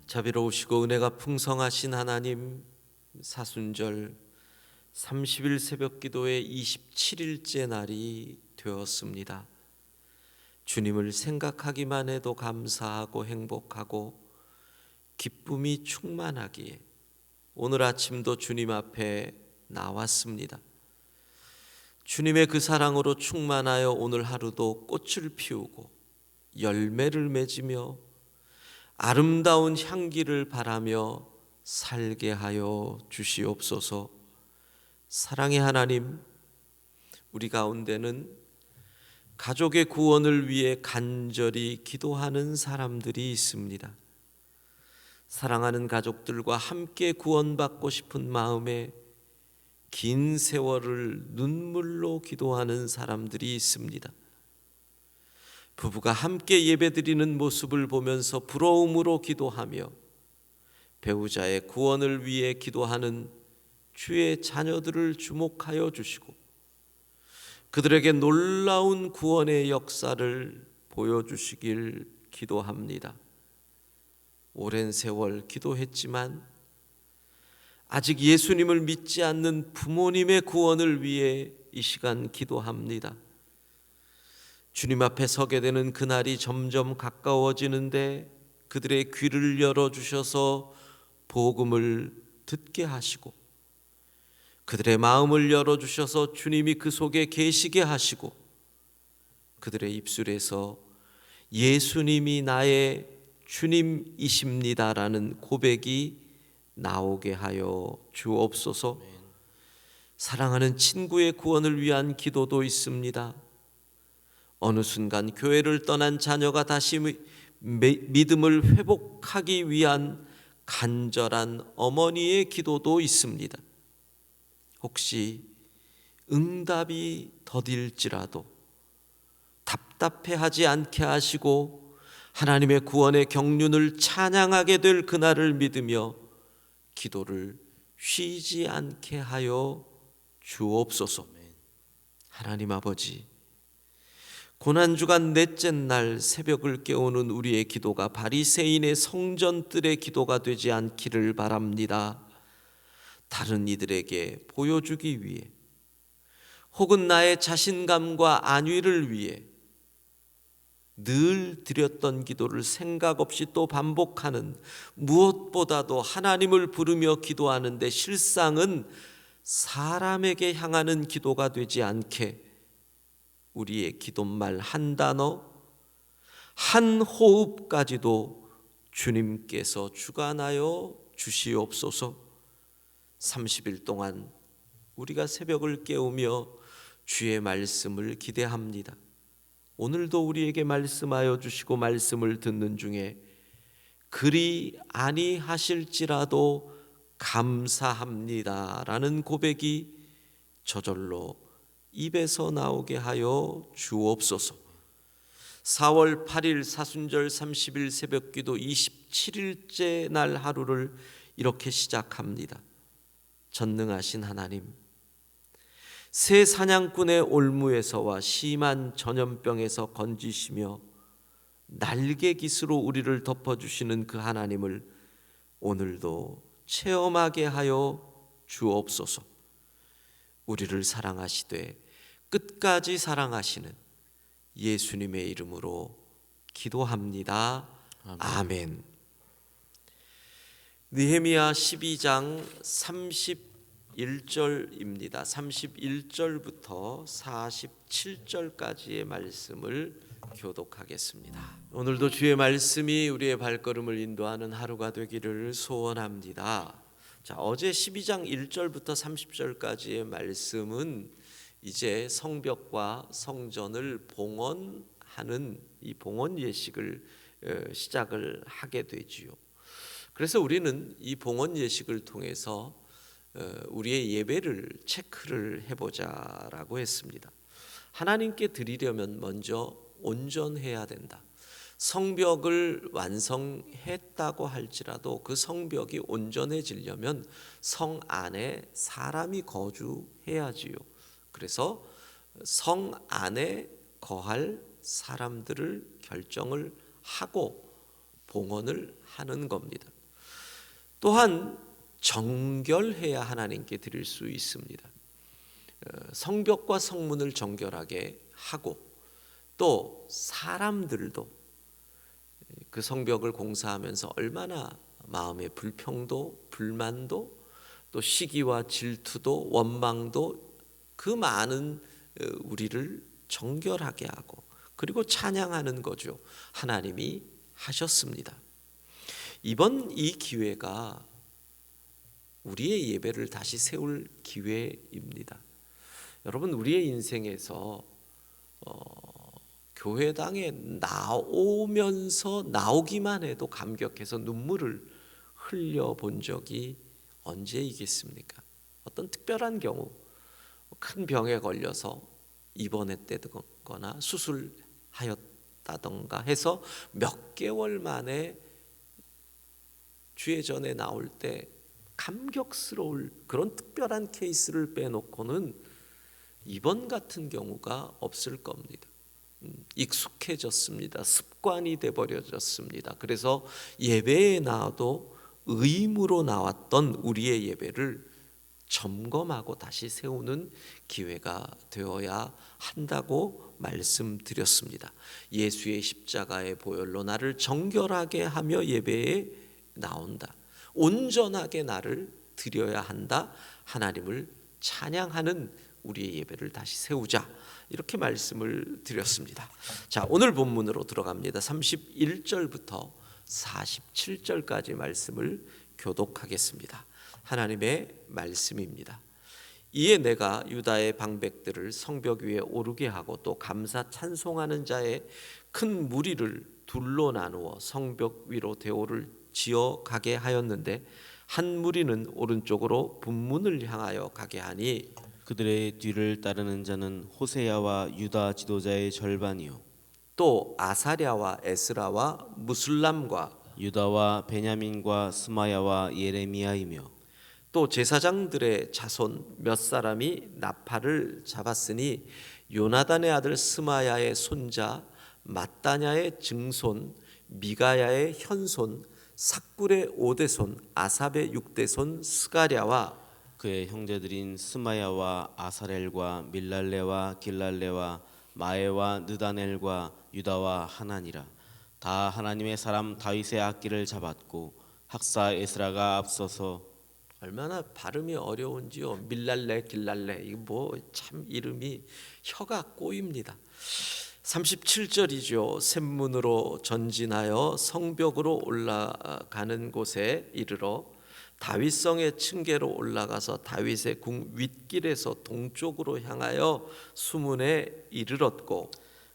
자비로우시고 은혜가 풍성하신 하나님, 사순절 30일 새벽 기도의 27일째 날이 되었습니다. 주님을 생각하기만 해도 감사하고 행복하고 기쁨이 충만하기에 오늘 아침도 주님 앞에 나왔습니다. 주님의 그 사랑으로 충만하여 오늘 하루도 꽃을 피우고 열매를 맺으며 아름다운 향기를 바라며 살게 하여 주시옵소서. 사랑의 하나님, 우리 가운데는 가족의 구원을 위해 간절히 기도하는 사람들이 있습니다. 사랑하는 가족들과 함께 구원받고 싶은 마음에 긴 세월을 눈물로 기도하는 사람들이 있습니다. 부부가 함께 예배드리는 모습을 보면서 부러움으로 기도하며 배우자의 구원을 위해 기도하는 주의 자녀들을 주목하여 주시고 그들에게 놀라운 구원의 역사를 보여주시길 기도합니다. 오랜 세월 기도했지만 아직 예수님을 믿지 않는 부모님의 구원을 위해 이 시간 기도합니다. 주님 앞에 서게 되는 그날이 점점 가까워지는데 그들의 귀를 열어주셔서 복음을 듣게 하시고 그들의 마음을 열어주셔서 주님이 그 속에 계시게 하시고 그들의 입술에서 예수님이 나의 주님이십니다라는 고백이 나오게 하여 주옵소서. 사랑하는 친구의 구원을 위한 기도도 있습니다. 어느 순간 교회를 떠난 자녀가 다시 믿음을 회복하기 위한 간절한 어머니의 기도도 있습니다. 혹시 응답이 더딜지라도 답답해하지 않게 하시고 하나님의 구원의 경륜을 찬양하게 될 그날을 믿으며 기도를 쉬지 않게 하여 주옵소서. 하나님 아버지, 고난주간 넷째 날 새벽을 깨우는 우리의 기도가 바리새인의 성전들의 기도가 되지 않기를 바랍니다. 다른 이들에게 보여주기 위해 혹은 나의 자신감과 안위를 위해 늘 드렸던 기도를 생각 없이 또 반복하는, 무엇보다도 하나님을 부르며 기도하는데 실상은 사람에게 향하는 기도가 되지 않게 우리의 기도말 한 단어, 한 호흡까지도 주님께서 주관하여 주시옵소서. 30일 동안 우리가 새벽을 깨우며 주의 말씀을 기대합니다. 오늘도 우리에게 말씀하여 주시고 말씀을 듣는 중에 그리 아니하실지라도 감사합니다라는 고백이 저절로 입에서 나오게 하여 주옵소서. 4월 8일 사순절 30일 새벽기도 27일째 날 하루를 이렇게 시작합니다. 전능하신 하나님, 새 사냥꾼의 올무에서와 심한 전염병에서 건지시며 날개 깃으로 우리를 덮어주시는 그 하나님을 오늘도 체험하게 하여 주옵소서. 우리를 사랑하시되 끝까지 사랑하시는 예수님의 이름으로 기도합니다. 아멘. 느헤미야 12장 31절입니다. 31절부터 47절까지의 말씀을 교독하겠습니다. 오늘도 주의 말씀이 우리의 발걸음을 인도하는 하루가 되기를 소원합니다. 자, 어제 12장 1절부터 30절까지의 말씀은 이제 성벽과 성전을 봉헌하는 이 봉헌 예식을 시작을 하게 되지요. 그래서 우리는 이 봉헌 예식을 통해서 우리의 예배를 체크를 해보자라고 했습니다. 하나님께 드리려면 먼저 온전해야 된다. 성벽을 완성했다고 할지라도 그 성벽이 온전해지려면 성 안에 사람이 거주해야지요. 그래서 성 안에 거할 사람들을 결정을 하고 봉헌을 하는 겁니다. 또한 정결해야 하나님께 드릴 수 있습니다. 성벽과 성문을 정결하게 하고 또 사람들도 그 성벽을 공사하면서 얼마나 마음의 불평도 불만도 또 시기와 질투도 원망도 그 많은 우리를 정결하게 하고 그리고 찬양하는 거죠. 하나님이 하셨습니다. 이번 이 기회가 우리의 예배를 다시 세울 기회입니다. 여러분, 우리의 인생에서 교회당에 나오면서 나오기만 해도 감격해서 눈물을 흘려본 적이 언제이겠습니까? 어떤 특별한 경우, 큰 병에 걸려서 입원했다거나 수술하였다던가 해서 몇 개월 만에 주예전에 나올 때 감격스러울 그런 특별한 케이스를 빼놓고는 이번 같은 경우가 없을 겁니다. 익숙해졌습니다. 습관이 돼버려졌습니다. 그래서 예배에 나와도 의무로 나왔던 우리의 예배를 점검하고 다시 세우는 기회가 되어야 한다고 말씀드렸습니다. 예수의 십자가의 보혈로 나를 정결하게 하며 예배에 나온다. 온전하게 나를 드려야 한다. 하나님을 찬양하는 우리의 예배를 다시 세우자. 이렇게 말씀을 드렸습니다. 자, 오늘 본문으로 들어갑니다. 31절부터 47절까지 말씀을 교독하겠습니다. 하나님의 말씀입니다. 이에 내가 유다의 방백들을 성벽 위에 오르게 하고 또 감사 찬송하는 자의 큰 무리를 둘로 나누어 성벽 위로 대오를 지어 가게 하였는데 한 무리는 오른쪽으로 분문을 향하여 가게 하니 그들의 뒤를 따르는 자는 호세야와 유다 지도자의 절반이요 또 아사랴와 에스라와 무술람과 유다와 베냐민과 스마야와 예레미야이며 또 제사장들의 자손 몇 사람이 나팔을 잡았으니 요나단의 아들 스마야의 손자 mat단야의 증손 미가야의 현손 삭굴의 5대손 아삽의 6대손 스가랴와 그의 형제들인 스마야와 아사렐과 밀랄레와 길랄레와 마에와 느다넬과 유다와 하나니라 다 하나님의 사람 다윗의 악기를 잡았고 학사 에스라가 앞서서 얼마나 발음이 어려운지요. 밀랄레 길랄레 이거 뭐 참 이름이 혀가 꼬입니다. 37절이죠. 샘문으로 전진하여 성벽으로 올라가는 곳에 이르러 다윗성의 층계로 올라가서 다윗의 궁 윗길에서 동쪽으로 향하여 수문에 이르렀고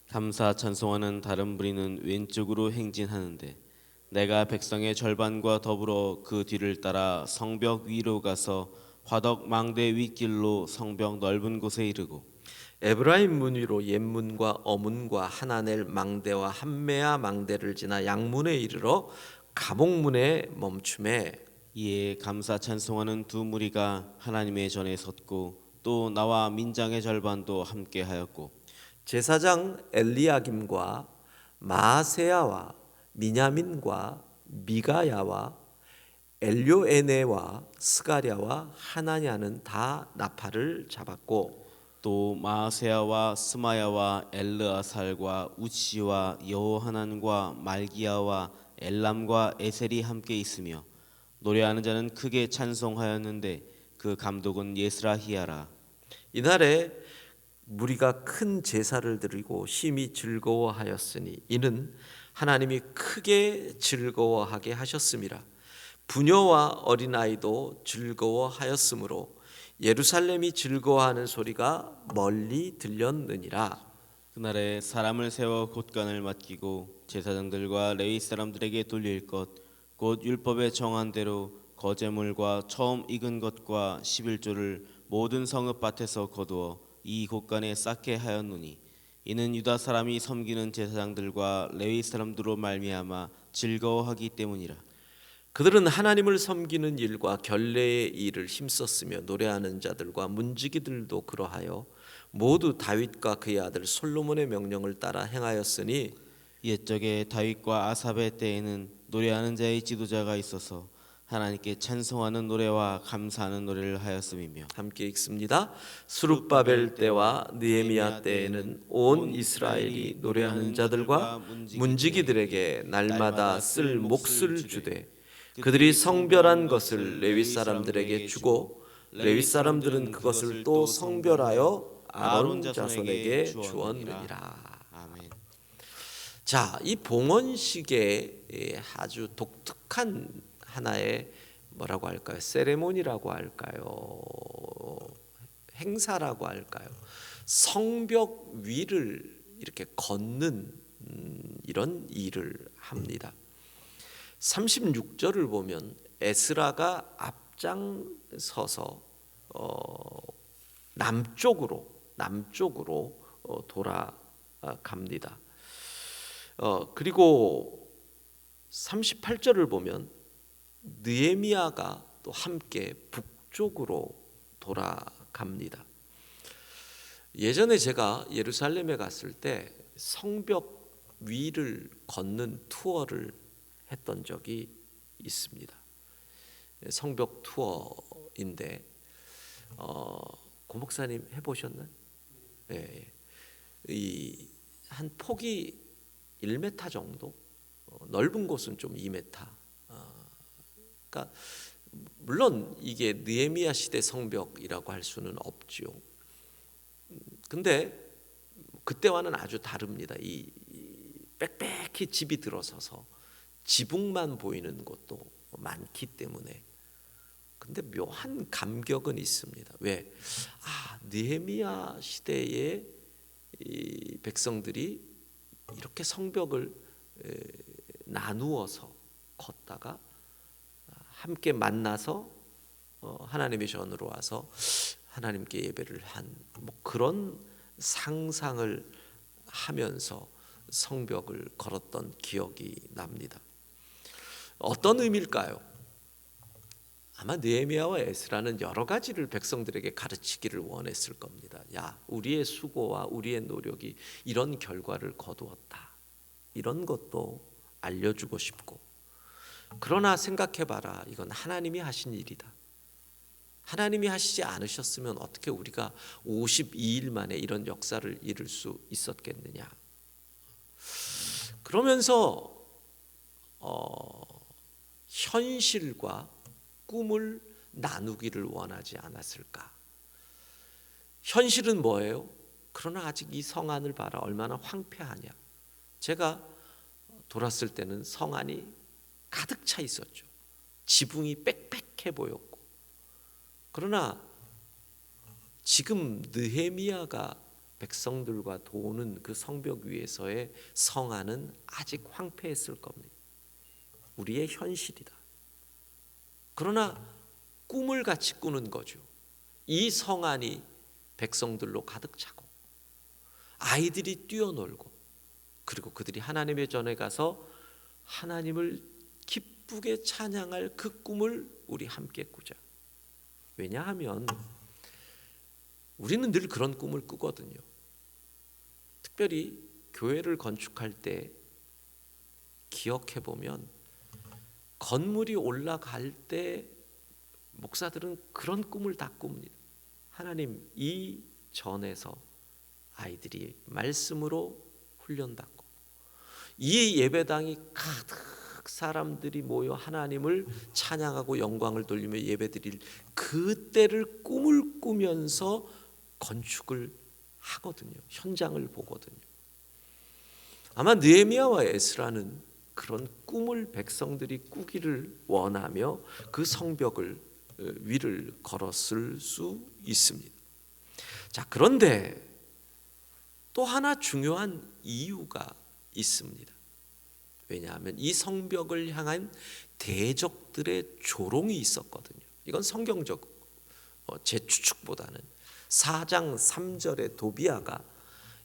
감사 찬송하는 다른 무리는 왼쪽으로 행진하는데 내가 백성의 절반과 더불어 그 뒤를 따라 성벽 위로 가서 화덕 망대 윗길로 성벽 넓은 곳에 이르고 에브라임 문 위로 옛문과 어문과 하나넬 망대와 한메아 망대를 지나 양문에 이르러 가복문에 멈춤에 이에 감사 찬송하는 두 무리가 하나님의 전에 섰고 또 나와 민장의 절반도 함께하였고 제사장 엘리야김과 마세야와 미냐민과 미가야와 엘료에네와 스가랴와 하나냐는 다 나팔을 잡았고 또 마세야와 스마야와 엘르아살과 우치와 여호하난과 말기야와 엘람과 에셀이 함께 있으며 노래하는 자는 크게 찬송하였는데 그 감독은 예스라히야라. 이날에 무리가 큰 제사를 드리고 심히 즐거워하였으니 이는 하나님이 크게 즐거워하게 하셨음이라. 부녀와 어린아이도 즐거워하였으므로 예루살렘이 즐거워하는 소리가 멀리 들렸느니라. 그날에 사람을 세워 곳간을 맡기고 제사장들과 레위 사람들에게 돌릴 것 곧 율법에 정한 대로 거제물과 처음 익은 것과 11조를 모든 성읍밭에서 거두어 이 곳간에 쌓게 하였노니 이는 유다 사람이 섬기는 제사장들과 레위 사람들로 말미암아 즐거워하기 때문이라. 그들은 하나님을 섬기는 일과 결례의 일을 힘썼으며 노래하는 자들과 문지기들도 그러하여 모두 다윗과 그의 아들 솔로몬의 명령을 따라 행하였으니 옛적에 다윗과 아삽의 때에는 노래하는 자의 지도자가 있어서 하나님께 찬송하는 노래와 감사하는 노래를 하였음이며 함께 읽습니다. 스룹바벨 때와 느헤미야 때에는 온 이스라엘이 노래하는 자들과 문지기들에게 날마다 쓸 몫을 주되 그들이 성별한 것을 레위 사람들에게 주고 레위 사람들은 그것을 또 성별하여 아론 자손에게 주었느니라. 아멘. 자, 이 봉헌식의 아주 독특한 하나의 뭐라고 할까요? 세레모니라고 할까요? 행사라고 할까요? 성벽 위를 이렇게 걷는 이런 일을 합니다. 36절을 보면 에스라가 앞장서서 남쪽으로 돌아갑니다. 그리고 38절을 보면 느헤미야가 또 함께 북쪽으로 돌아갑니다. 예전에 제가 예루살렘에 갔을 때 성벽 위를 걷는 투어를 했던 적이 있습니다. 성벽 투어인데 고 목사님 해보셨나요? 네. 한 폭이 1m 정도, 넓은 곳은 좀 2m. 그러니까 물론 이게 느헤미야 시대 성벽이라고 할 수는 없죠. 근데 그때와는 아주 다릅니다. 이 빽빽히 집이 들어서서 지붕만 보이는 곳도 많기 때문에. 근데 묘한 감격은 있습니다. 왜? 느헤미야 시대의 이 백성들이 이렇게 성벽을 나누어서 걷다가 함께 만나서 하나님의 전으로 와서 하나님께 예배를 한 뭐 그런 상상을 하면서 성벽을 걸었던 기억이 납니다. 어떤 의미일까요? 아마 느헤미야와 에스라는 여러 가지를 백성들에게 가르치기를 원했을 겁니다. 야, 우리의 수고와 우리의 노력이 이런 결과를 거두었다. 이런 것도 알려주고 싶고, 그러나 생각해봐라. 이건 하나님이 하신 일이다. 하나님이 하시지 않으셨으면 어떻게 우리가 52일 만에 이런 역사를 이룰 수 있었겠느냐. 그러면서 현실과 꿈을 나누기를 원하지 않았을까. 현실은 뭐예요? 그러나 아직 이 성안을 봐라. 얼마나 황폐하냐. 제가 돌았을 때는 성안이 가득 차 있었죠. 지붕이 빽빽해 보였고. 그러나 지금 느헤미야가 백성들과 도는 그 성벽 위에서의 성안은 아직 황폐했을 겁니다. 우리의 현실이다. 그러나 꿈을 같이 꾸는 거죠. 이 성안이 백성들로 가득 차고 아이들이 뛰어놀고, 그리고 그들이 하나님의 전에 가서 하나님을 기쁘게 찬양할 그 꿈을 우리 함께 꾸자. 왜냐하면 우리는 늘 그런 꿈을 꾸거든요. 특별히 교회를 건축할 때 기억해 보면 건물이 올라갈 때 목사들은 그런 꿈을 다 꿉니다. 하나님, 이 전에서 아이들이 말씀으로 훈련받고 이 예배당이 가득 사람들이 모여 하나님을 찬양하고 영광을 돌리며 예배드릴 그때를 꿈을 꾸면서 건축을 하거든요. 현장을 보거든요. 아마 느헤미야와 에스라는 그런 꿈을 백성들이 꾸기를 원하며 그 성벽을 위를 걸었을 수 있습니다. 자, 그런데 또 하나 중요한 이유가 있습니다. 왜냐하면 이 성벽을 향한 대적들의 조롱이 있었거든요. 이건 성경적 제 추측보다는 4장 3절의 도비아가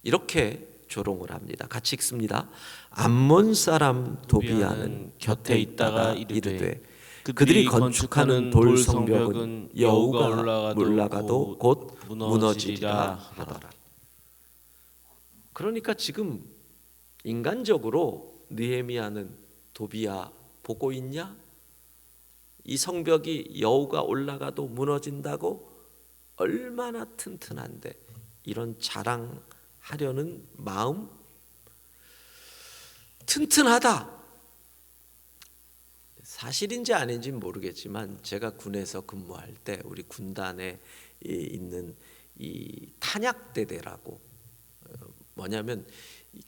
이렇게 조롱을 합니다. 같이 읽습니다. 암몬 사람 도비아는 곁에 있다가 이르되 그들이 건축하는 돌 성벽은 여우가 올라가도 곧 무너지리라 하더라. 그러니까 지금 인간적으로 느헤미야는 도비아 보고 있냐? 이 성벽이 여우가 올라가도 무너진다고? 얼마나 튼튼한데. 이런 자랑하려는 마음, 튼튼하다. 사실인지 아닌지 모르겠지만 제가 군에서 근무할 때 우리 군단에 있는 이 탄약대대라고, 뭐냐면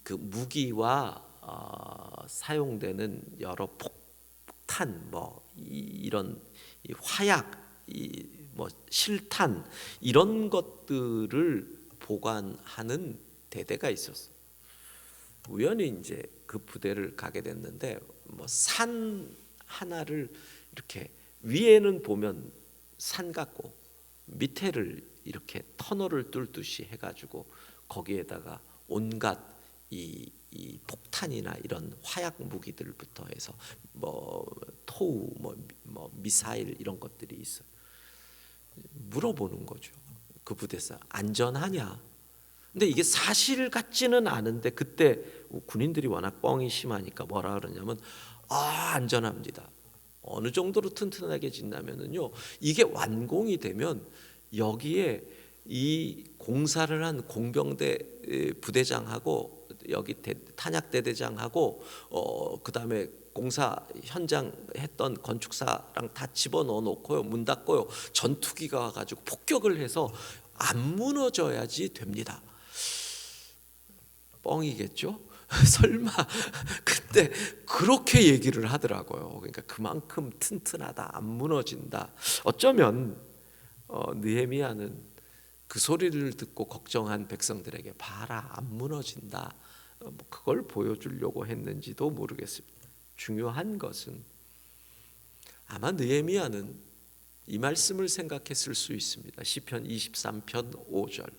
그 무기와 사용되는 여러 폭탄, 이런 화약, 실탄, 이런 것들을 보관하는 대대가 있었어. 우연히 이제 그 부대를 가게 됐는데, 산 하나를 이렇게 위에는 보면 산 같고 밑에를 이렇게 터널을 뚫듯이 해가지고 거기에다가 온갖 이 폭탄이나 이런 화약 무기들부터 해서 토우, 미사일 이런 것들이 있어. 물어보는 거죠. 그 부대에서 안전하냐? 근데 이게 사실 같지는 않은데 그때 군인들이 워낙 뻥이 심하니까 뭐라 그러냐면 안전합니다. 어느 정도로 튼튼하게 짓냐면요, 이게 완공이 되면 여기에 이 공사를 한 공병대 부대장하고 여기 탄약대대장하고 그다음에 공사 현장 했던 건축사랑 다 집어넣어 놓고요, 문 닫고요, 전투기가 와가지고 폭격을 해서 안 무너져야지 됩니다. 뻥이겠죠? 설마. 근데 그렇게 얘기를 하더라고요. 그러니까 그만큼 튼튼하다, 안 무너진다. 어쩌면 느헤미야는 그 소리를 듣고 걱정한 백성들에게 봐라, 안 무너진다, 그걸 보여주려고 했는지도 모르겠습니다. 중요한 것은 아마 느헤미야는 이 말씀을 생각했을 수 있습니다. 시편 23편 5절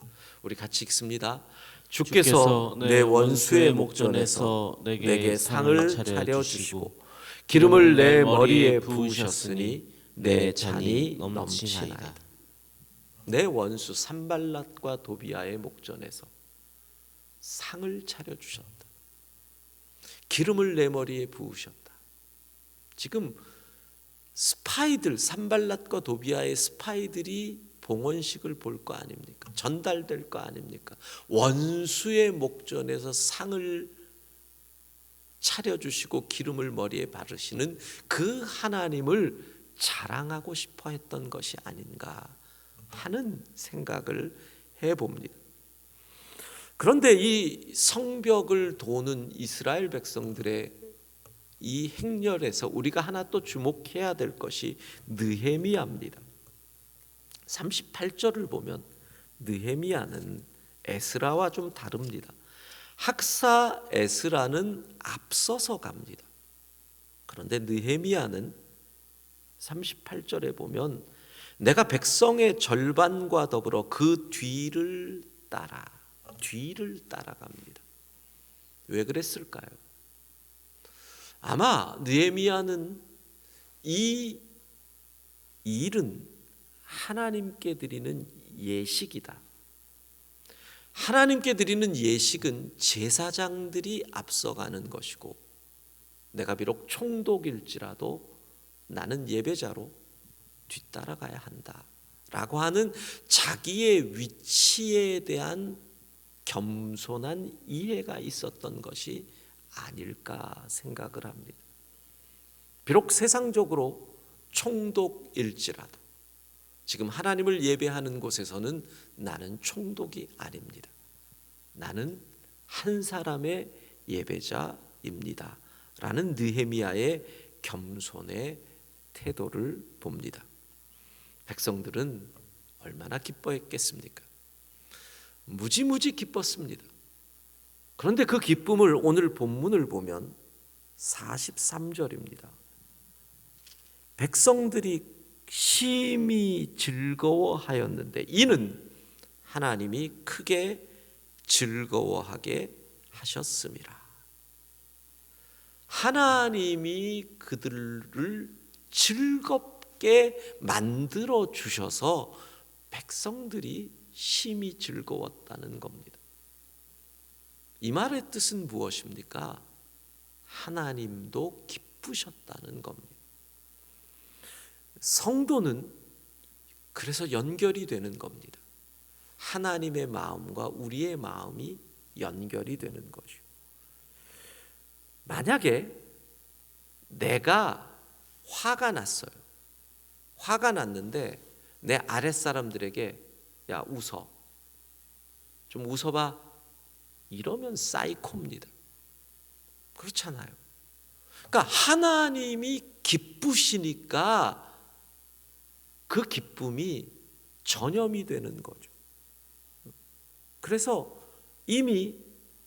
우리 같이 읽습니다. 주께서 내 원수의 목전에서 내게 상을 차려주시고 기름을 내 머리에 부으셨으니 내 잔이 넘치나이다. 내 원수 산발랏과 도비아의 목전에서 상을 차려주셨다. 기름을 내 머리에 부으셨다. 지금 스파이들, 산발랏과 도비아의 스파이들이 봉헌식을 볼 거 아닙니까? 전달될 거 아닙니까? 원수의 목전에서 상을 차려주시고 기름을 머리에 바르시는 그 하나님을 자랑하고 싶어 했던 것이 아닌가 하는 생각을 해봅니다. 그런데 이 성벽을 도는 이스라엘 백성들의 이 행렬에서 우리가 하나 또 주목해야 될 것이 느헤미야입니다. 38절을 보면 느헤미야는 에스라와 좀 다릅니다. 학사 에스라는 앞서서 갑니다. 그런데 느헤미야는 38절에 보면 내가 백성의 절반과 더불어 그 뒤를 따라갑니다. 왜 그랬을까요? 아마 느헤미야는 이 일은 하나님께 드리는 예식이다. 하나님께 드리는 예식은 제사장들이 앞서가는 것이고 내가 비록 총독일지라도 나는 예배자로 뒤따라가야 한다 라고 하는 자기의 위치에 대한 겸손한 이해가 있었던 것이 아닐까 생각을 합니다. 비록 세상적으로 총독일지라도 지금 하나님을 예배하는 곳에서는 나는 총독이 아닙니다. 나는 한 사람의 예배자입니다 라는 느헤미야의 겸손의 태도를 봅니다. 백성들은 얼마나 기뻐했겠습니까? 무지무지 기뻤습니다. 그런데 그 기쁨을 오늘 본문을 보면 43절입니다. 백성들이 심히 즐거워하였는데 이는 하나님이 크게 즐거워하게 하셨음이라. 하나님이 그들을 즐겁게 만들어 주셔서 백성들이 심히 즐거웠다는 겁니다. 이 말의 뜻은 무엇입니까? 하나님도 기뻐 기쁘셨다는 겁니다. 성도는 그래서 연결이 되는 겁니다. 하나님의 마음과 우리의 마음이 연결이 되는 거죠. 만약에 내가 화가 났어요. 화가 났는데 내 아랫사람들에게 야 웃어, 좀 웃어봐, 이러면 사이코입니다. 그렇잖아요. 그러니까 하나님이 기쁘시니까 그 기쁨이 전염이 되는 거죠. 그래서 이미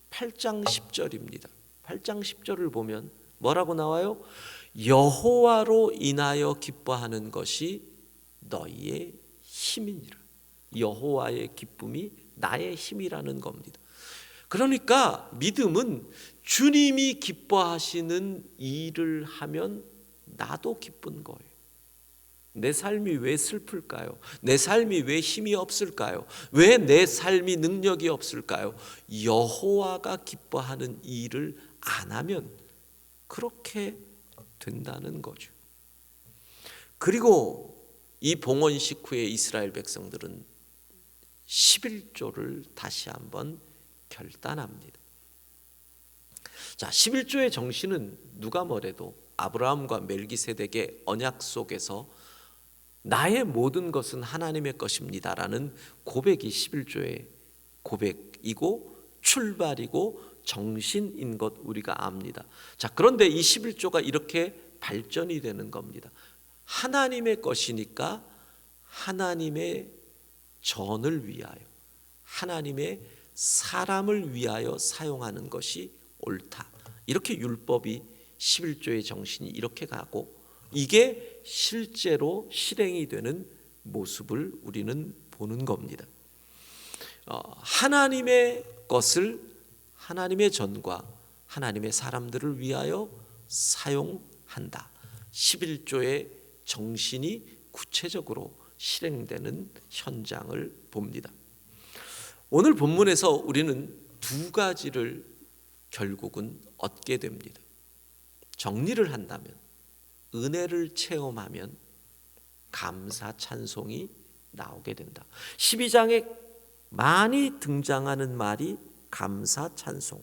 8장 10절입니다. 8장 10절을 보면 뭐라고 나와요? 여호와로 인하여 기뻐하는 것이 너희의 힘이니라. 여호와의 기쁨이 나의 힘이라는 겁니다. 그러니까 믿음은 주님이 기뻐하시는 일을 하면 나도 기쁜 거예요. 내 삶이 왜 슬플까요? 내 삶이 왜 힘이 없을까요? 왜 내 삶이 능력이 없을까요? 여호와가 기뻐하는 일을 안 하면 그렇게 된다는 거죠. 그리고 이 봉헌식 후에 이스라엘 백성들은 11조를 다시 한번 결단합니다. 자, 11조의 정신은 누가 뭐래도 아브라함과 멜기세덱의 언약 속에서 나의 모든 것은 하나님의 것입니다라는 고백이 11조의 고백이고 출발이고 정신인 것 우리가 압니다. 자, 그런데 이 11조가 이렇게 발전이 되는 겁니다. 하나님의 것이니까 하나님의 전을 위하여, 하나님의 사람을 위하여 사용하는 것이 옳다. 이렇게 율법이 11조의 정신이 이렇게 가고 이게 실제로 실행이 되는 모습을 우리는 보는 겁니다. 하나님의 것을 하나님의 전과 하나님의 사람들을 위하여 사용한다. 11조의 정신이 구체적으로 실행되는 현장을 봅니다. 오늘 본문에서 우리는 두 가지를 결국은 얻게 됩니다. 정리를 한다면 은혜를 체험하면 감사 찬송이 나오게 된다. 12장에 많이 등장하는 말이 감사 찬송,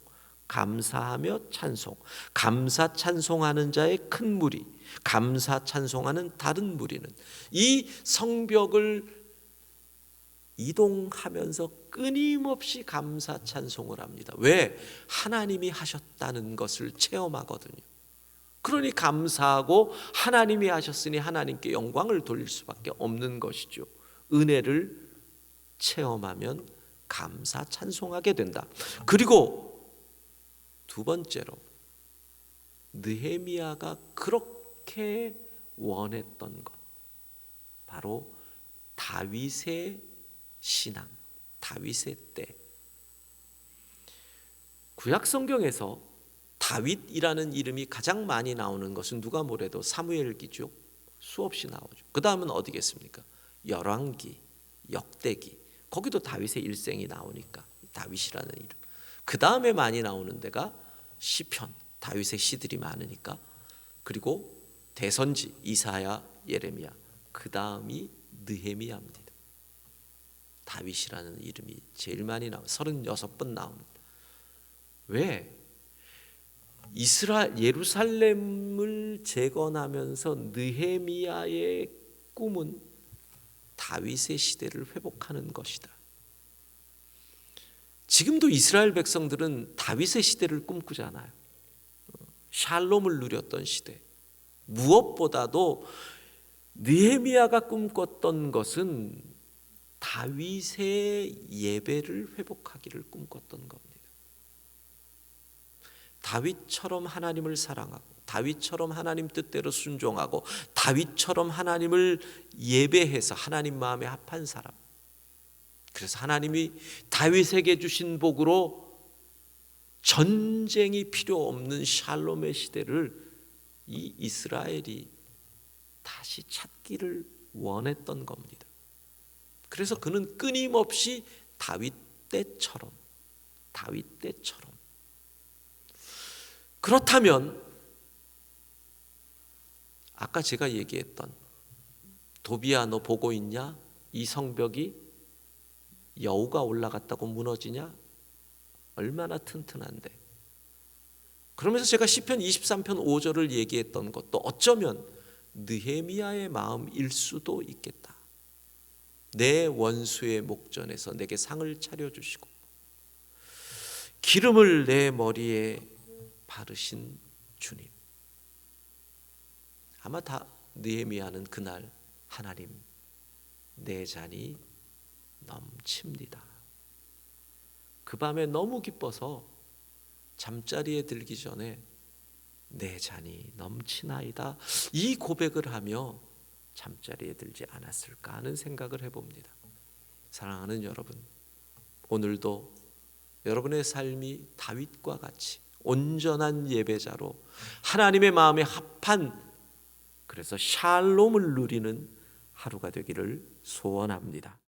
감사하며 찬송, 감사 찬송하는 자의 큰 무리, 감사 찬송하는 다른 무리는 이 성벽을 이동하면서 끊임없이 감사 찬송을 합니다. 왜? 하나님이 하셨다는 것을 체험하거든요. 그러니 감사하고 하나님이 하셨으니 하나님께 영광을 돌릴 수밖에 없는 것이죠. 은혜를 체험하면 감사 찬송하게 된다. 그리고 두 번째로 느헤미야가 그렇게 원했던 것, 바로 다윗의 신앙, 다윗의 때. 구약 성경에서 다윗이라는 이름이 가장 많이 나오는 것은 누가 뭐래도 사무엘기죠. 수없이 나오죠. 그 다음은 어디겠습니까? 열왕기, 역대기. 거기도 다윗의 일생이 나오니까 다윗이라는 이름. 그 다음에 많이 나오는 데가 시편, 다윗의 시들이 많으니까. 그리고 대선지, 이사야, 예레미야. 그 다음이 느헤미야입니다. 다윗이라는 이름이 제일 많이 나와요. 36번 나옵니다. 왜? 예루살렘을 재건하면서 느헤미야의 꿈은 다윗의 시대를 회복하는 것이다. 지금도 이스라엘 백성들은 다윗의 시대를 꿈꾸잖아요. 샬롬을 누렸던 시대. 무엇보다도 느헤미야가 꿈꿨던 것은 다윗의 예배를 회복하기를 꿈꿨던 겁니다. 다윗처럼 하나님을 사랑하고 다윗처럼 하나님 뜻대로 순종하고 다윗처럼 하나님을 예배해서 하나님 마음에 합한 사람. 그래서 하나님이 다윗에게 주신 복으로 전쟁이 필요 없는 샬롬의 시대를 이 이스라엘이 다시 찾기를 원했던 겁니다. 그래서 그는 끊임없이 다윗 때처럼 그렇다면 아까 제가 얘기했던 도비야 너 보고 있냐? 이 성벽이 여우가 올라갔다고 무너지냐? 얼마나 튼튼한데. 그러면서 제가 시편 23편 5절을 얘기했던 것도 어쩌면 느헤미야의 마음일 수도 있겠다. 내 원수의 목전에서 내게 상을 차려주시고 기름을 내 머리에 바르신 주님. 아마 다 느헤미야는 그날 하나님 내 잔이 넘칩니다. 그 밤에 너무 기뻐서 잠자리에 들기 전에 내 잔이 넘치나이다 이 고백을 하며 잠자리에 들지 않았을까 하는 생각을 해봅니다. 사랑하는 여러분, 오늘도 여러분의 삶이 다윗과 같이 온전한 예배자로 하나님의 마음에 합한, 그래서 샬롬을 누리는 하루가 되기를 소원합니다.